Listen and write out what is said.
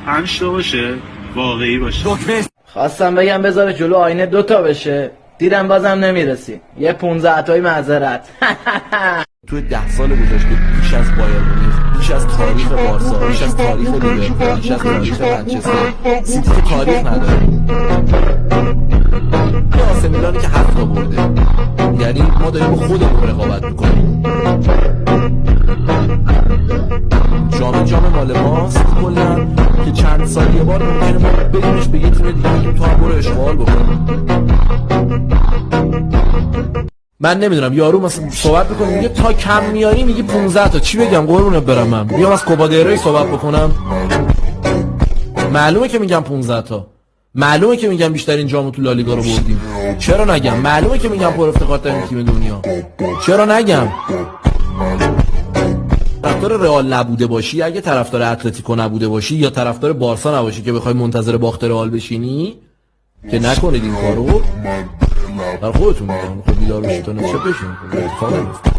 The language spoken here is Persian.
5 تا باشه واقعی باشه. خواستم بگم بذاره جلو آینه 2 تا بشه، دیدم بازم نمیرسی. یه 15 تایی معذرت. توی 10 سال گذشته بیش از بایر مونیخ، بیش از تاریخ بارسا، بیش از تاریخ لیورپول، بیش از تاریخ منچستر سیتی تاریخ نداره. آسه میلانی که 7 تا برده، یعنی ما داریم با خودمون رقابت میکنیم. جام مال ماست کلا که چند سال یه بار ممکنه ما بریمش به یه تیم دیگه بگیم تو هم برو اشغال بکن. من نمیدونم یارو مثلا صحبت بکنیم میگه تا کم میاری میگی 15 تا، چی بگم قربونت برم؟ من بیام از کوپا دل ری صحبت بکنم؟ معلومه که میگم 15 تا، معلومه که میگم بیشترین جامو تو لالیگا رو بردیم، چرا نگم؟ معلومه که میگم پر افتخار ترین تیم دنیا، چرا نگم؟ طرفدار رئال نبوده باشی، اگه طرفدار اتلتیکو نبوده باشی یا طرفدار بارسا نباشی که بخوای منتظر باخت رئال بشینی، که نکنید این کارو. بر خودتون میگم، خود بیدار بشید تا نشه بشین اتفاق نمیفته.